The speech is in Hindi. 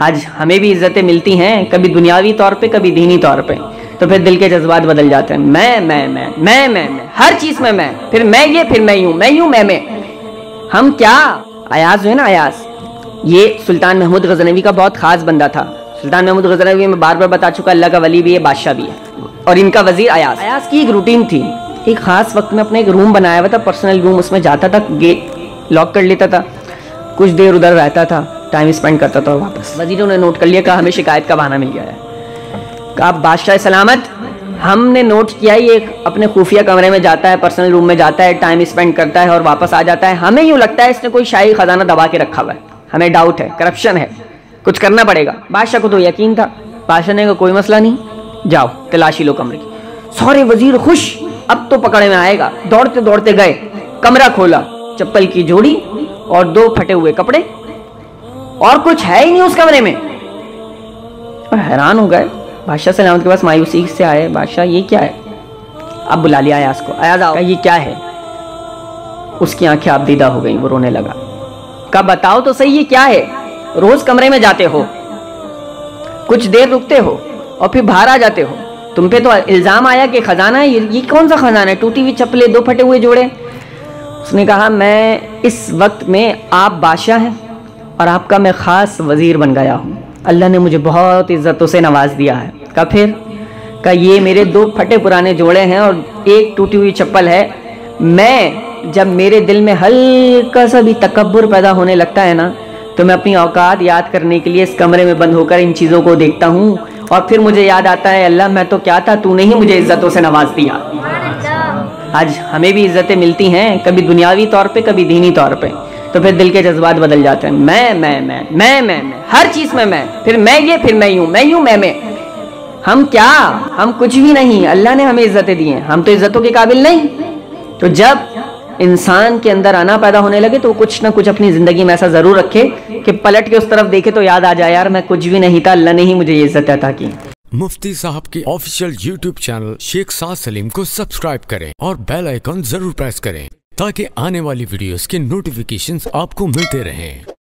आज हमें भी इज्जतें मिलती हैं, कभी दुनियावी तौर पे, कभी दीनी तौर पे। तो फिर दिल के जज्बात बदल जाते हैं। मैं हर चीज में मैं, फिर मैं ये, फिर मैं यूं, मैं हम क्या। अयाज जो है ना, अयाज, ये सुल्तान महमूद गजनवी का बहुत खास बंदा था। सुल्तान महमूद गजनवी में बार बार बता चुका, अल्लाह का वली भी है, बादशाह भी है, और इनका वजीर अयाज। अयाज की एक रूटीन थी, एक खास वक्त में अपने एक रूम बनाया हुआ था, पर्सनल रूम, उसमें जाता था, गेट लॉक कर लेता था, कुछ देर उधर रहता था, टाइम स्पेंड करता था और वापस। वजीरों ने नोट कर लिया, कहा हमें शिकायत का बहाना मिल गया है। कहा बादशाह सलामत, हमने नोट किया ये अपने खुफिया कमरे में जाता है, पर्सनल रूम में जाता है, टाइम स्पेंड करता है और वापस आ जाता है। हमें यूँ लगता है इसने कोई शाही खजाना दबा के रखा हुआ है, हमें डाउट है, करप्शन है, कुछ करना पड़ेगा। बादशाह को तो यकीन था। बादशाह ने कहा कोई मसला नहीं, जाओ तलाशी लो कमरे की। सारे वजीर खुश, अब तो पकड़े में आएगा। दौड़ते दौड़ते गए, कमरा खोला, चप्पल की जोड़ी और 2 फटे हुए कपड़े, और कुछ है ही नहीं उस कमरे में। और हैरान हो गए। बादशाह सलामत के पास मायूसी से आए, बादशाह ये क्या है? अब बुला लिया अयाज को, अयाज आओ, ये क्या है? उसकी आंखें आबदीदा हो गई, वो रोने लगा। कहा बताओ तो सही ये क्या है? रोज कमरे में जाते हो, कुछ देर रुकते हो और फिर बाहर आ जाते हो, तुम पे तो इल्जाम आया कि खजाना है। ये कौन सा खजाना है? टूटी हुई चप्पलें, 2 फटे हुए जोड़े। उसने कहा मैं इस वक्त में आप बादशाह हैं और आपका मैं खास वजीर बन गया हूँ, अल्लाह ने मुझे बहुत इज्जतों से नवाज दिया है। कहा फिर? कहा ये मेरे 2 फटे पुराने जोड़े हैं और 1 टूटी हुई चप्पल है। मैं जब मेरे दिल में हल्का सा भी तकब्बुर पैदा होने लगता है ना, तो मैं अपनी औकात याद करने के लिए इस कमरे में बंद होकर इन चीज़ों को देखता हूँ और फिर मुझे याद आता है अल्लाह मैं तो क्या था, तूने ही मुझे इज्जतों से नवाज दिया। आज हमें भी इज्जतें मिलती हैं, कभी दुनियावी तौर पे, कभी दीनी तौर पे। तो फिर दिल के जज्बात बदल जाते हैं। मैं हर चीज में मैं, फिर मैं ये, फिर मैं यूं, मैं हम क्या, हम कुछ भी नहीं। अल्लाह ने हमें इज्जतें दी हैं, हम तो इज्जतों के काबिल नहीं। तो जब इंसान के अंदर आना पैदा होने लगे तो वो कुछ ना कुछ अपनी जिंदगी में ऐसा जरूर रखे कि पलट के उस तरफ देखे तो याद आ जाए, यार मैं कुछ भी नहीं था, अल्लाह ने ही मुझे ये इज्जत अता की। मुफ्ती साहब के ऑफिशियल यूट्यूब चैनल शेख साद सलीम को सब्सक्राइब करें और बेल आइकन जरूर प्रेस करें ताकि आने वाली वीडियोस के नोटिफिकेशंस आपको मिलते रहें।